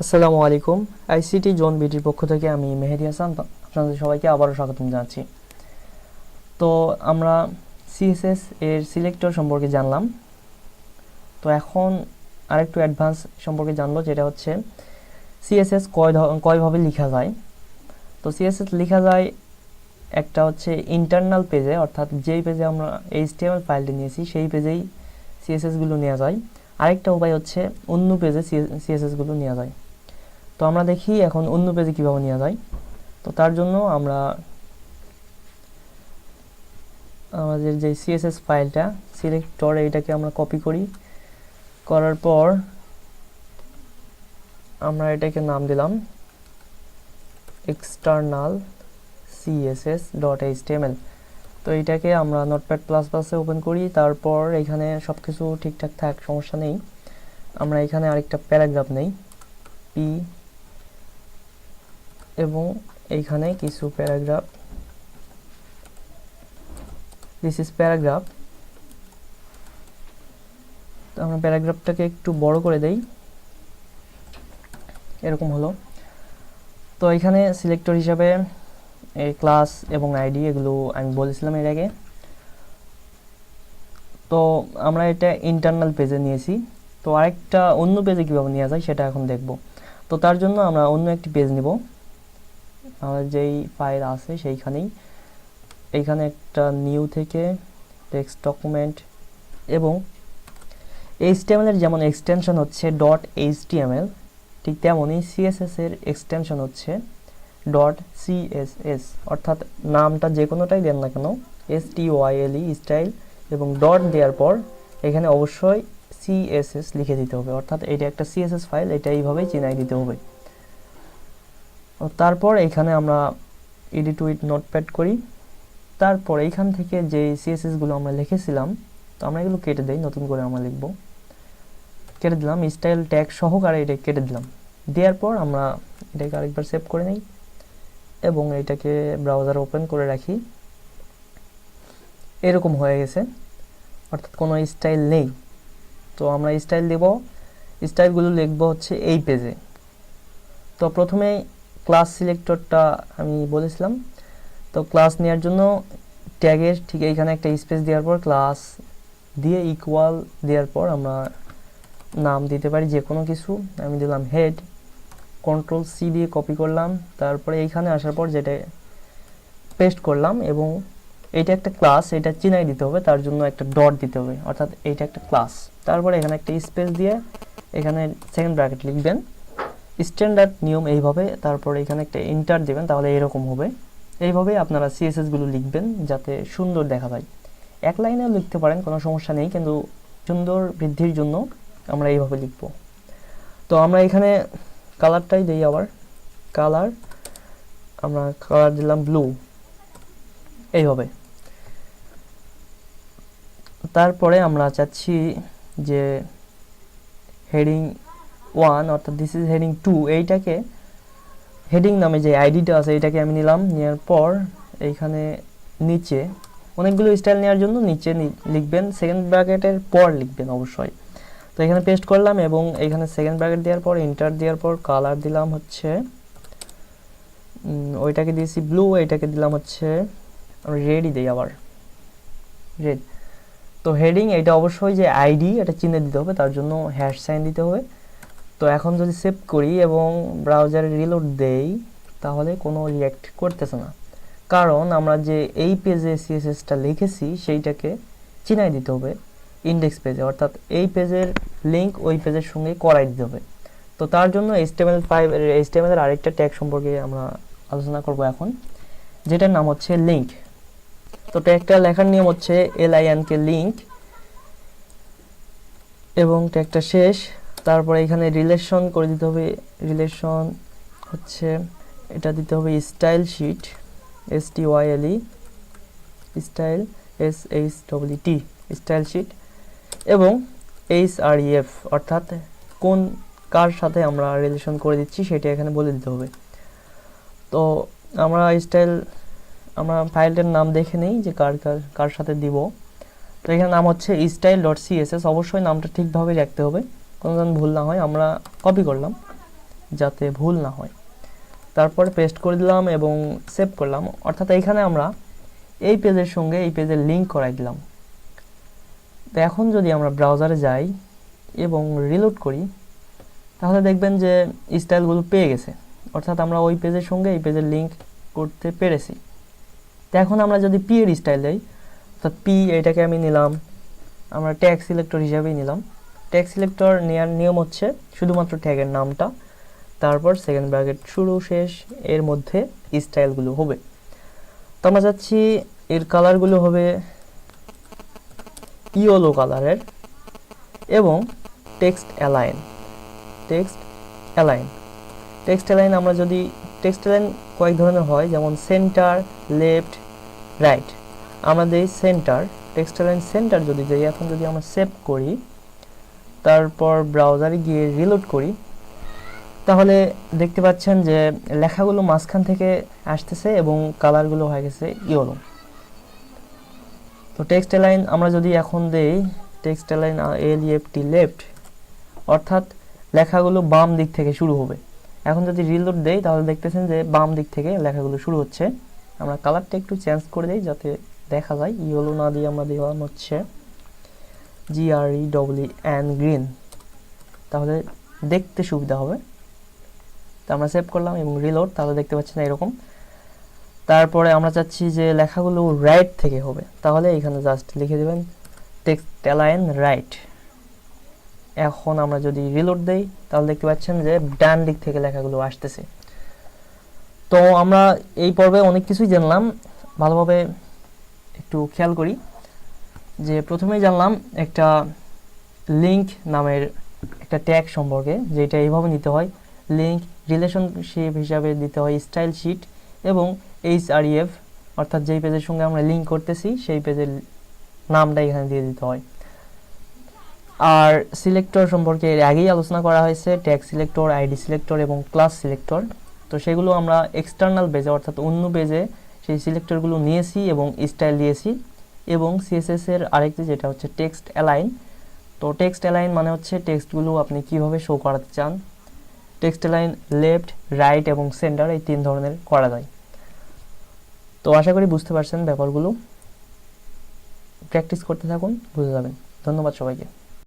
আসসালামু আলাইকুম। ICT zone বিটির পক্ষ থেকে আমি মেহেদি হাসান আপনাদের সবাইকে আবারও স্বাগতম জানাচ্ছি। তো আমরা সিএসএস এর সিলেক্টর সম্পর্কে জানলাম। তো এখন আরেকটু অ্যাডভান্স সম্পর্কে জানবো, যেটা হচ্ছে সিএসএস কয়ভাবে লেখা যায়। তো সিএসএস লেখা যায় একটা হচ্ছে ইন্টারনাল পেজে, অর্থাৎ যেই পেজে আমরা এইচটিএমএল ফাইলটি নিয়েছি সেই পেজেই সিএসএসগুলো নেওয়া যায়। আরেকটা উপায় হচ্ছে অন্য পেজে সিএসএসগুলো নেওয়া যায়। তো আমরা দেখি এখন অন্য পেজে কীভাবে নেওয়া যায়। তো তার জন্য আমরা আমাদের যে সিএসএস ফাইলটা সিলেক্টর, এইটাকে আমরা কপি করি। করার পর আমরা এটাকে নাম দিলাম এক্সটার্নাল css.html। তো এইটাকে আমরা নোটপ্যাড প্লাস প্লাসে ওপেন করি। তারপর এখানে সব কিছু ঠিকঠাক থাক, সমস্যা নেই। আমরা এখানে আরেকটা প্যারাগ্রাফ নেই পি, এবং এইখানে কিছু প্যারাগ্রাফ, দিস ইজ প্যারাগ্রাফ। তো আমরা প্যারাগ্রাফটাকে একটু বড় করে দেই, এরকম হলো। তো এখানে সিলেক্টর হিসাবে এই ক্লাস এবং আইডি এগুলো আমি বলেছিলাম এর আগে। তো আমরা এটা ইন্টারনাল পেজে নিয়েছি। তো আরেকটা অন্য পেজে কীভাবে নেওয়া যায় সেটা এখন দেখব। তো তার জন্য আমরা অন্য একটি পেজ নিব, আমাদের যেই ফাইল আছে সেইখানেই। এইখানে একটা নিউ থেকে টেক্সট ডকুমেন্ট, এবং এইচটিএমএল এর যেমন এক্সটেনশন হচ্ছে .html, ঠিক তেমনই সিএসএস এর এক্সটেনশন হচ্ছে .css, অর্থাৎ নামটা যে কোনোটাই দেন না কেন style স্টাইল এবং ডট দেওয়ার পর এখানে অবশ্যই সিএসএস লিখে দিতে হবে, অর্থাৎ এটা একটা সিএসএস ফাইল, এটা এইভাবেই চিনাই দিতে হবে। তারপর এখানে আমরা এডিট উইথ নোটপ্যাড করি। তারপর এইখান থেকে যে সিএসএসগুলো আমরা লিখেছিলাম, তো আমরা এগুলো কেটে দেই, নতুন করে আমরা লিখব। কেটে দিলাম, স্টাইল ট্যাগ সহকারে এটা কেটে দিলাম। দেওয়ার পর আমরা এটাকে আরেকবার সেভ করে নিই এবং এটাকে ব্রাউজার ওপেন করে রাখি। এরকম হয়ে গেছে, অর্থাৎ কোনো স্টাইল নেই। তো আমরা স্টাইল দেব, স্টাইলগুলো লিখব হচ্ছে এই পেজে। তো প্রথমে ক্লাস সিলেক্টরটা আমি বলেছিলাম। তো ক্লাস নেওয়ার জন্য ট্যাগের ঠিক এইখানে একটা স্পেস দেওয়ার পর ক্লাস দিয়ে ইকুয়াল দেওয়ার পর আমরা নাম দিতে পারি যে কোনো কিছু। আমি দিলাম হেড, কন্ট্রোল সি দিয়ে কপি করলাম, তারপরে এইখানে আসার পর যেটা পেস্ট করলাম, এবং এইটা একটা ক্লাস, এটা চিনাই দিতে হবে, তার জন্য একটা ডট দিতে হবে, অর্থাৎ এইটা একটা ক্লাস। তারপরে এখানে একটা স্পেস দিয়ে এখানে সেকেন্ড ব্র্যাকেট লিখবেন, স্ট্যান্ডার্ড নিয়ম এইভাবে। তারপর এখানে একটা এন্টার দেবেন, তাহলে এরকম হবে। এইভাবে আপনারা সিএসএসগুলো লিখবেন যাতে সুন্দর দেখা যায়। এক লাইনেও লিখতে পারেন, কোনো সমস্যা নেই, কিন্তু সুন্দর বৃদ্ধির জন্য আমরা এইভাবে লিখব। তো আমরা এখানে কালারটাই দিই, আবার কালার, আমরা কালার দিলাম ব্লু, এইভাবে। তারপরে আমরা চাচ্ছি যে হেডিং 1 অর্থাৎ দিস ইজ হেডিং 2, এইটাকে হেডিং নামে যে আইডিটা আছে এটাকে আমি নিলাম। নেওয়ার পর এইখানে নিচে অনেকগুলো স্টাইল নেওয়ার জন্য নিচে লিখবেন, সেকেন্ড ব্র্যাকেটের পর লিখবেন অবশ্যই। তো এখানে পেস্ট করলাম এবং এখানে সেকেন্ড ব্র্যাকেট দেওয়ার পর এন্টার দেওয়ার পর কালার দিলাম হচ্ছে ওইটাকে দিয়েছি ব্লু, এইটাকে দিলাম হচ্ছে রেডই দেই, আবার রেড। তো হেডিং এটা অবশ্যই যে আইডি এটা চিহ্নে দিতে হবে, তার জন্য হ্যাশ সাইন দিতে হবে। তো এখন যদি সেভ করি এবং ব্রাউজারে রিলোড দেই, তাহলে কোনো রিঅ্যাক্ট করতেছে না, কারণ আমরা যে এই পেজে সিএসএসটা লিখেছি সেইটাকে চিনাই দিতে হবে ইন্ডেক্স পেজে, অর্থাৎ এই পেজের লিঙ্ক ওই পেজের সঙ্গে করাই দিতে হবে। তো তার জন্য এইচটিএমএল এর আরেকটা ট্যাগ সম্পর্কে আমরা আলোচনা করব এখন, যেটার নাম হচ্ছে লিঙ্ক। তো ট্যাগটা লেখার নিয়ম হচ্ছে LINK লিঙ্ক, এবং ট্যাগটা শেষ। তারপরে এখানে রিলেশন করে দিতে হবে, রিলেশন হচ্ছে এটা দিতে হবে style sheet, STYLE style SHEET style sheet, এবং HREF অর্থাৎ কোন কার সাথে আমরা রিলেশন করে দিচ্ছি সেটা এখানে বলে দিতে হবে। তো আমরা ফাইলটার নাম দেখে নেই যে কার সাথে দিব। তো এখানে নাম হচ্ছে style.css, অবশ্যই নামটা ঠিকভাবে রাখতে হবে, কোনো যেন ভুল না হয়। আমরা কপি করলাম যাতে ভুল না হয়। তারপরে পেস্ট করে দিলাম এবং সেভ করলাম। অর্থাৎ এইখানে আমরা এই পেজের সঙ্গে এই পেজের লিঙ্ক করাই দিলাম। তো এখন যদি আমরা ব্রাউজারে যাই এবং রিলোড করি, তাহলে দেখবেন যে স্টাইলগুলো পেয়ে গেছে, অর্থাৎ আমরা ওই পেজের সঙ্গে এই পেজের লিঙ্ক করতে পেরেছি। তো এখন আমরা যদি পি এর স্টাইল দেই, অর্থাৎ পি এটাকে আমি নিলাম, আমরা ট্যাগ সিলেক্টর হিসাবেই নিলাম। ট্যাগ সিলেক্টর নেওয়ার নিয়ম হচ্ছে শুধুমাত্র ট্যাগের নামটা, তারপর সেকেন্ড ব্র্যাকেট শুরু শেষ, এর মধ্যে স্টাইলগুলো হবে। তো আমরা যাচ্ছি এর কালারগুলো হবে ইয়েলো কালারের এবং টেক্সট অ্যালাইন। টেক্সট অ্যালাইন আমরা যদি টেক্সট অ্যালাইন কয়েক ধরনের হয়, যেমন সেন্টার, লেফট, রাইট। আমরা দিই সেন্টার, টেক্সট অ্যালাইন সেন্টার যদি দিই। এখন যদি আমরা সেভ করি, তারপর ব্রাউজারে গিয়ে রিলোড করি, তাহলে দেখতে পাচ্ছেন যে লেখাগুলো মাঝখান থেকে আসতেছে এবং কালারগুলো হয়ে গেছে ইয়েলো। তো টেক্সট অ্যালাইন আমরা যদি এখন দেই টেক্সট অ্যালাইন লেফট, লেফট, অর্থাৎ লেখাগুলো বাম দিক থেকে শুরু হবে। এখন যদি রিলোড দেই, তাহলে দেখতেছেন যে বাম দিক থেকে লেখাগুলো শুরু হচ্ছে। আমরা কালারটা একটু চেঞ্জ করে দেই যাতে দেখা যায়। ইয়েলো না দিয়ে আমরা দিলাম হচ্ছে GREEN, গ্রিন, তাহলে দেখতে সুবিধা হবে। তো আমরা সেভ করলাম এবং রিলোড, তাহলে দেখতে পাচ্ছেন এরকম। তারপরে আমরা চাচ্ছি যে লেখাগুলো রাইট থেকে হবে, তাহলে এখানে জাস্ট লিখে দেবেন টেক্সট অ্যালাইন রাইট। এখন আমরা যদি রিলোড দেই, তাহলে দেখতে পাচ্ছেন যে ডান দিক থেকে লেখাগুলো আসতেছে। তো আমরা এই পর্বে অনেক কিছুই জানলাম, ভালোভাবে একটু খেয়াল করি। যে প্রথমেই জানলাম একটা লিঙ্ক নামের একটা ট্যাগ সম্পর্কে, যেটা এইভাবে নিতে হয়। লিঙ্ক রিলেশনশিপ হিসাবে দিতে হয় স্টাইল শিট এবং href, অর্থাৎ যেই পেজের সঙ্গে আমরা লিঙ্ক করতেছি সেই পেজের নামটা এখানে দিয়ে দিতে হয়। আর সিলেক্টর সম্পর্কে এর আগেই আলোচনা করা হয়েছে, ট্যাগ সিলেক্টর, আইডি সিলেক্টর এবং ক্লাস সিলেক্টর। তো সেগুলো আমরা এক্সটার্নাল পেজে অর্থাৎ অন্য পেজে সেই সিলেক্টরগুলো নিয়েছি এবং স্টাইল দিয়েছি। এবং সিএসএস এর আরেকটি যেটা হচ্ছে টেক্সট অ্যালাইন। তো টেক্সট অ্যালাইন মানে হচ্ছে টেক্সটগুলো আপনি কিভাবে শো করাতে চান। টেক্সট অ্যালাইন লেফট, রাইট এবং সেন্টার, এই 3 ধরনের করা যায়। তো আশা করি বুঝতে পারছেন ব্যাপারগুলো। প্র্যাকটিস করতে থাকুন, বুঝে যাবেন। ধন্যবাদ সবাইকে।